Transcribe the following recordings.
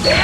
Alright,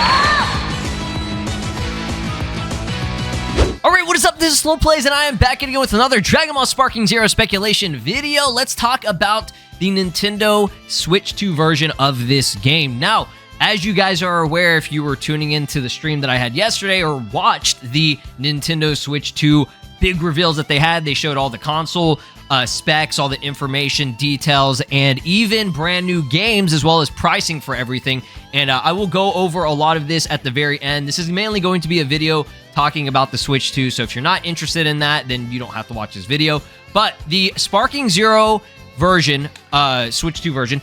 what is up? This is SLOplays, and I am back again with another Dragon Ball Sparking Zero speculation video. Let's talk about the Nintendo Switch 2 version of this game. Now, as you guys are aware, if you were tuning into the stream that I had yesterday or watched the Nintendo Switch 2 big reveals that they had, they showed all the console specs, all the information, details, and even brand new games, as well as pricing for everything. And I will go over a lot of this at the very end. This is mainly going to be a video talking about the Switch 2, so if you're not interested in that, then you don't have to watch this video. But the Sparking Zero version, Switch 2 version,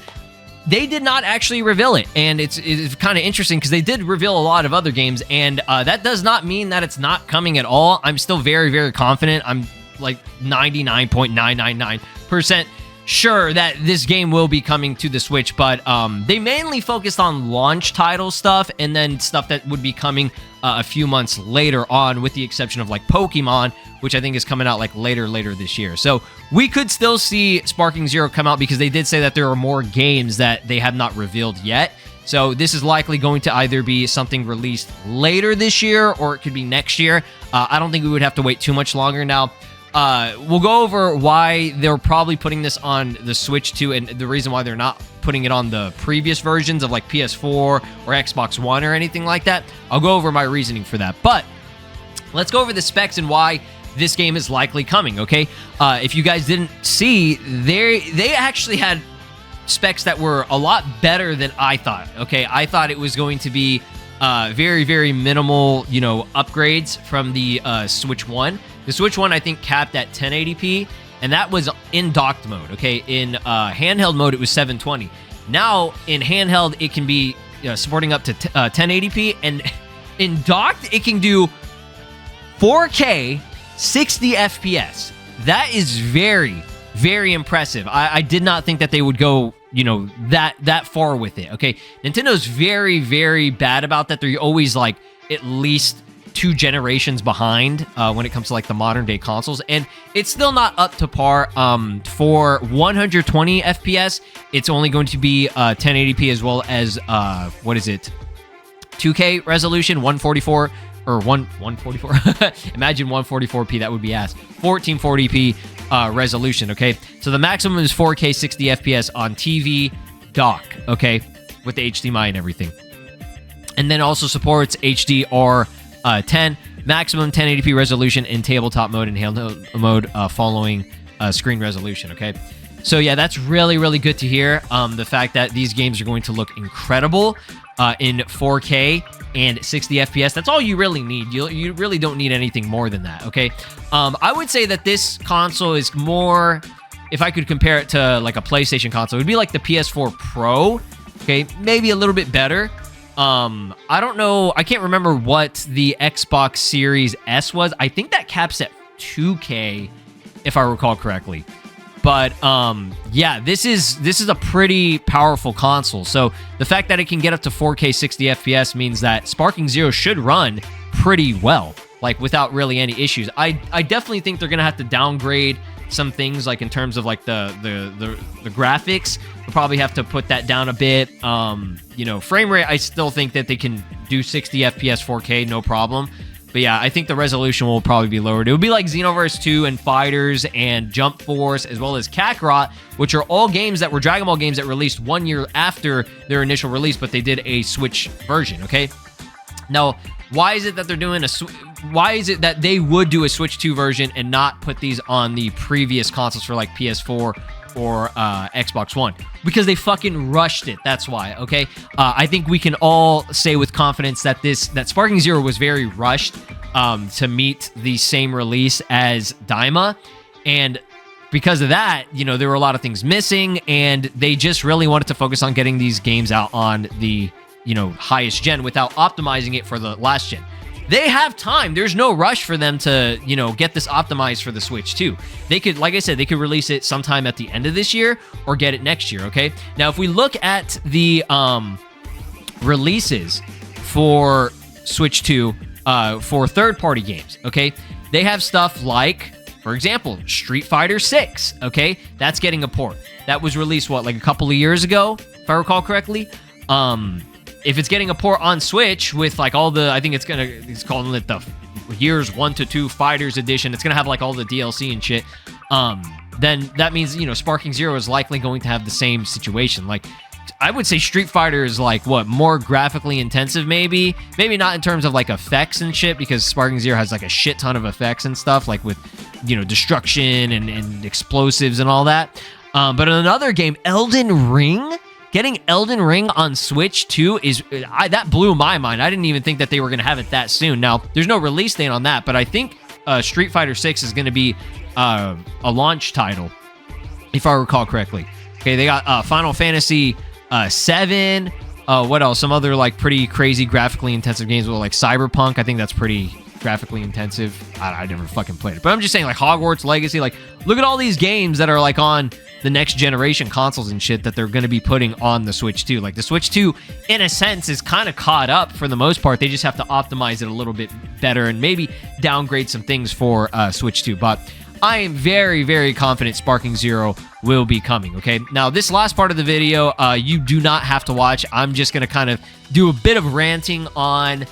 they did not actually reveal it, and it's kind of interesting because they did reveal a lot of other games, and that does not mean that it's not coming at all. I'm still very, very confident. I'm like 99.999% sure that this game will be coming to the Switch, but they mainly focused on launch title stuff and then stuff that would be coming a few months later on, with the exception of like Pokemon, which I think is coming out like later this year. So we could still see Sparking Zero come out because they did say that there are more games that they have not revealed yet. So this is likely going to either be something released later this year or it could be next year. I don't think we would have to wait too much longer now. We'll go over why they're probably putting this on the Switch 2 and the reason why they're not putting it on the previous versions of like PS4 or Xbox One or anything like that. I'll go over my reasoning for that. But let's go over the specs and why this game is likely coming, okay? If you guys didn't see, they actually had specs that were a lot better than I thought, okay? I thought it was going to be very, very minimal, you know, upgrades from the Switch 1. The Switch 1, I think, capped at 1080p, and that was in docked mode, okay? In handheld mode, it was 720. Now, in handheld, it can be supporting up to 1080p, and in docked, it can do 4K 60 FPS. That is very, very impressive. I did not think that they would go, you know, that far with it, okay? Nintendo's very, very bad about that. They're always, like, at least 2 generations behind when it comes to like the modern day consoles, and it's still not up to par. For 120 FPS, it's only going to be 1080p as well as 2K resolution, 144 or 144. Imagine 144p, that would be ass. 1440p resolution, okay? So the maximum is 4K 60 FPS on TV dock, okay, with the HDMI and everything. And then also supports HDR 10, maximum 1080p resolution in tabletop mode and handheld mode following screen resolution, okay? So yeah, that's really, really good to hear. The fact that these games are going to look incredible in 4K and 60 FPS, that's all you really need. You really don't need anything more than that, okay? I would say that this console is more, if I could compare it to like a PlayStation console, it would be like the PS4 Pro, okay? Maybe a little bit better. I don't know. I can't remember what the Xbox Series S was. I think that caps at 2K, if I recall correctly. But yeah, this is a pretty powerful console. So the fact that it can get up to 4K 60 FPS means that Sparking Zero should run pretty well, like without really any issues. I definitely think they're gonna have to downgrade some things, like in terms of like the graphics. We'll probably have to put that down a bit. You know, frame rate, I still think that they can do 60 FPS 4K, no problem. But yeah, I think the resolution will probably be lowered. It would be like Xenoverse 2 and Fighters and Jump Force, as well as Kakarot, which are all games that were Dragon Ball games that released 1 year after their initial release, but they did a Switch version, okay? Now, why is it that they're doing why is it that they would do a Switch 2 version and not put these on the previous consoles for like PS4 or Xbox One? Because they fucking rushed it. That's why, okay? I think we can all say with confidence that that Sparking Zero was very rushed to meet the same release as Daima, and because of that, you know, there were a lot of things missing, and they just really wanted to focus on getting these games out on the, you know, highest gen without optimizing it for the last gen. They have time. There's no rush for them to, you know, get this optimized for the Switch 2. They could, like I said, they could release it sometime at the end of this year or get it next year, okay? Now, if we look at the releases for Switch 2 for third-party games, okay, they have stuff like, for example, Street Fighter 6, okay? That's getting a port. That was released, what, like a couple of years ago, if I recall correctly? if it's getting a port on Switch with like all the, I think he's calling it the Years 1 to 2 Fighters Edition. It's gonna have like all the DLC and shit. Then that means, you know, Sparking Zero is likely going to have the same situation. Like, I would say Street Fighter is like what, more graphically intensive, maybe not in terms of like effects and shit, because Sparking Zero has like a shit ton of effects and stuff, like with, you know, destruction and explosives and all that. But in another game, Elden Ring. Getting Elden Ring on Switch 2 that blew my mind. I didn't even think that they were going to have it that soon. Now, there's no release date on that, but I think Street Fighter 6 is going to be a launch title, if I recall correctly. Okay, they got Final Fantasy 7. What else? Some other like pretty crazy graphically intensive games, like Cyberpunk. I think that's pretty graphically intensive. I never fucking played it, but I'm just saying, like Hogwarts Legacy. Like, look at all these games that are like on the next generation consoles and shit that they're going to be putting on the Switch 2. Like, the Switch 2, in a sense, is kind of caught up for the most part. They just have to optimize it a little bit better and maybe downgrade some things for Switch 2. But I am very, very confident Sparking Zero will be coming, okay? Now, this last part of the video, you do not have to watch. I'm just going to kind of do a bit of ranting on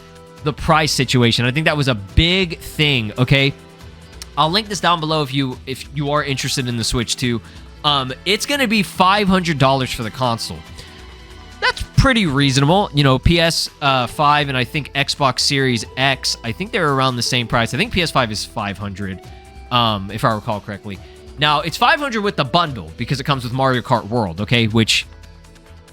the price situation. I think that was a big thing, okay? I'll link this down below if you are interested in the Switch 2. It's going to be $500 for the console. That's pretty reasonable. You know, PS5 and I think Xbox Series X, I think they're around the same price. I think PS5 is $500, if I recall correctly. Now, it's $500 with the bundle because it comes with Mario Kart World, okay? Which,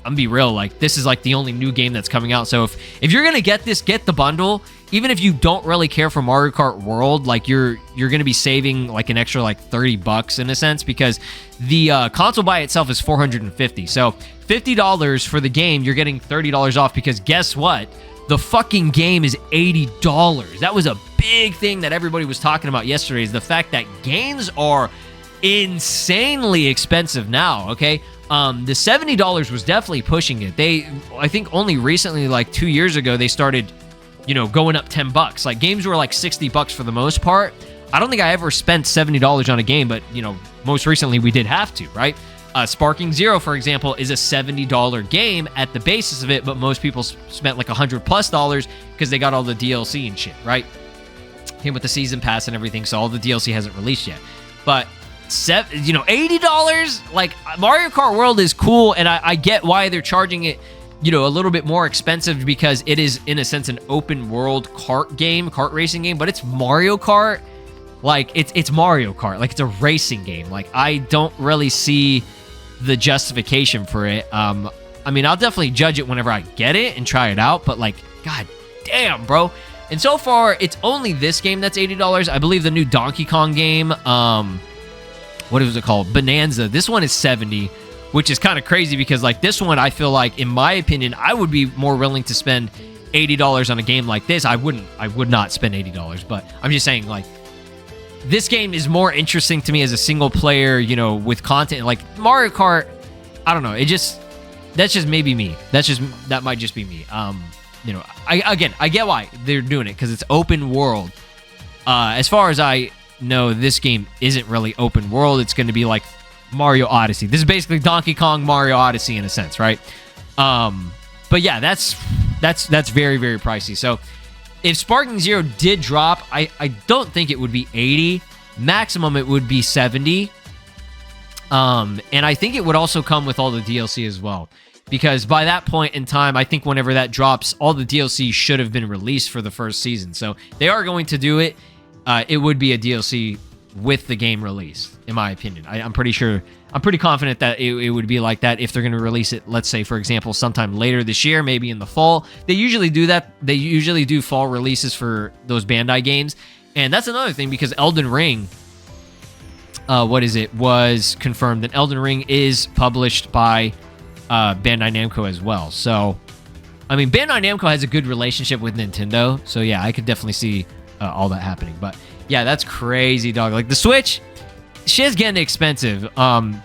I'm gonna be real, like, this is like the only new game that's coming out. So if you're gonna get this, get the bundle. Even if you don't really care for Mario Kart World, like, you're gonna be saving like an extra like $30 in a sense, because the console by itself is $450. So $50 for the game, you're getting $30 off, because guess what? The fucking game is $80. That was a big thing that everybody was talking about yesterday, is the fact that games are insanely expensive now, okay? The $70 was definitely pushing it. I think only recently, like 2 years ago, they started, you know, going up $10. Like, games were like $60 for the most part. I don't think I ever spent $70 on a game, but, you know, most recently we did have to, right? Sparking Zero, for example, is a $70 game at the basis of it, but most people spent like $100+ because they got all the DLC and shit, right? Came with the season pass and everything, so all the DLC hasn't released yet. But $80, like, Mario Kart World is cool, and I get why they're charging it, you know, a little bit more expensive, because it is, in a sense, an open world kart racing game, but it's Mario Kart. Like, it's Mario Kart. Like, it's a racing game. Like, I don't really see the justification for it. I mean, I'll definitely judge it whenever I get it and try it out, but, like, god damn, bro. And so far, it's only this game that's $80. I believe the new Donkey Kong game, what was it called? Bonanza. This one is $70, which is kind of crazy, because like this one, I feel like, in my opinion, I would be more willing to spend $80 on a game like this. I would not spend $80, but I'm just saying, like, this game is more interesting to me as a single player, you know, with content. Like Mario Kart, I don't know. That's just maybe me. That might just be me. You know, I get why they're doing it, because it's open world. As far as I know, this game isn't really open world. It's going to be like Mario Odyssey. This is basically Donkey Kong Mario Odyssey in a sense, right? But yeah, that's very, very pricey. So if Sparking Zero did drop, I don't think it would be 80. Maximum it would be 70. And I think it would also come with all the DLC as well, because by that point in time, I think whenever that drops, all the DLC should have been released for the first season. So they are going to do it. It would be a DLC with the game released, in my opinion. I'm pretty confident that it would be like that if they're going to release it, let's say, for example, sometime later this year, maybe in the fall. They usually do that. They usually do fall releases for those Bandai games. And that's another thing, because Elden Ring, was confirmed that Elden Ring is published by Bandai Namco as well. So, I mean, Bandai Namco has a good relationship with Nintendo. So, yeah, I could definitely see all that happening. But yeah, that's crazy, dog. Like, the Switch, shit's getting expensive.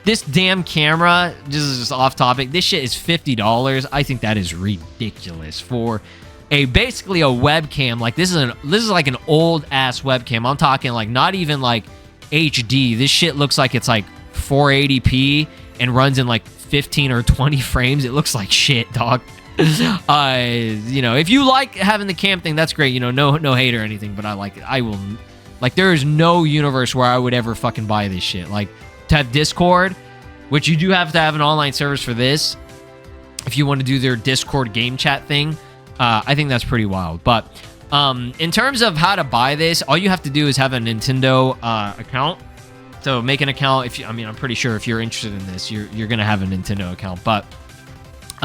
This damn camera, this is just off topic, this shit is $50. I think that is ridiculous for basically a webcam. Like, this is like an old ass webcam. I'm talking like not even like HD. This shit looks like it's like 480p and runs in like 15 or 20 frames. It looks like shit, dog. You know, if you like having the camp thing, that's great. You know, no hate or anything, but I like it. I will, like, there is no universe where I would ever fucking buy this shit. Like, to have Discord, which you do have to have an online service for this, if you want to do their Discord game chat thing, I think that's pretty wild. But in terms of how to buy this, all you have to do is have a Nintendo account. So make an account. If you, I mean, I'm pretty sure if you're interested in this, you're gonna have a Nintendo account. But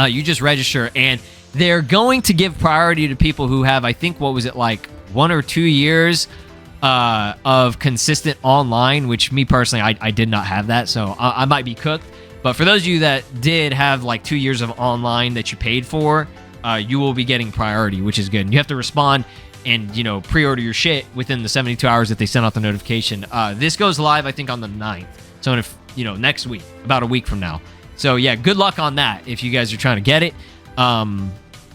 you just register, and they're going to give priority to people who have, I think, what was it, like 1 or 2 years of consistent online. Which me personally, I did not have that, so I might be cooked. But for those of you that did have like 2 years of online that you paid for, you will be getting priority, which is good. And you have to respond and, you know, pre-order your shit within the 72 hours that they sent out the notification. This goes live, I think, on the 9th. So, if, you know, next week, about a week from now. So, yeah, good luck on that if you guys are trying to get it.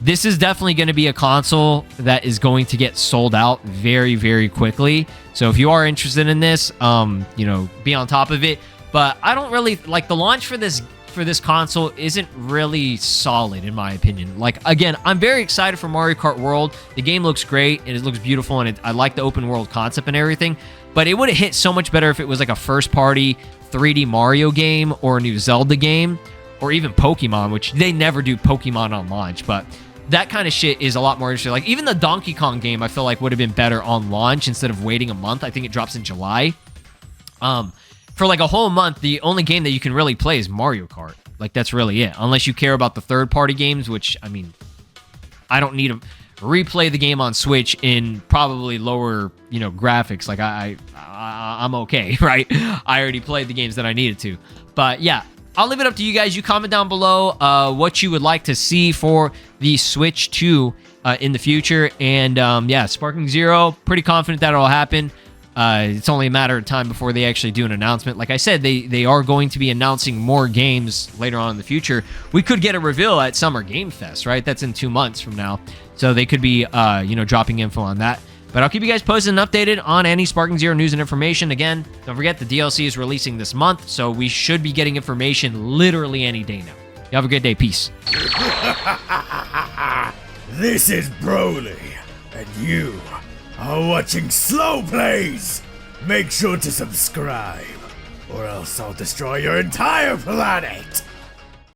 This is definitely going to be a console that is going to get sold out very, very quickly. So, if you are interested in this, you know, be on top of it. But I don't really like the launch for this console isn't really solid in my opinion. Like, again, I'm very excited for Mario Kart World. The game looks great and it looks beautiful, and I like the open world concept and everything. But it would have hit so much better if it was like a first party 3D Mario game or a new Zelda game or even Pokemon, which they never do Pokemon on launch. But that kind of shit is a lot more interesting. Like, even the Donkey Kong game I feel like would have been better on launch instead of waiting a month. I think it drops in July. For like a whole month, the only game that you can really play is Mario Kart. Like, that's really it. Unless you care about the third-party games, which, I mean, I don't need to replay the game on Switch in probably lower, you know, graphics. Like, I'm okay, right? I already played the games that I needed to. But, yeah, I'll leave it up to you guys. You comment down below what you would like to see for the Switch 2 in the future. And, yeah, Sparking Zero, pretty confident that it'll happen. It's only a matter of time before they actually do an announcement. Like I said, they are going to be announcing more games later on in the future. We could get a reveal at Summer Game Fest, right? That's in 2 months from now. So they could be, you know, dropping info on that. But I'll keep you guys posted and updated on any Sparking Zero news and information. Again, don't forget the DLC is releasing this month, so we should be getting information literally any day now. You have a good day. Peace. This is Broly, and you are watching SLOplays. Make sure to subscribe, or else I'll destroy your entire planet.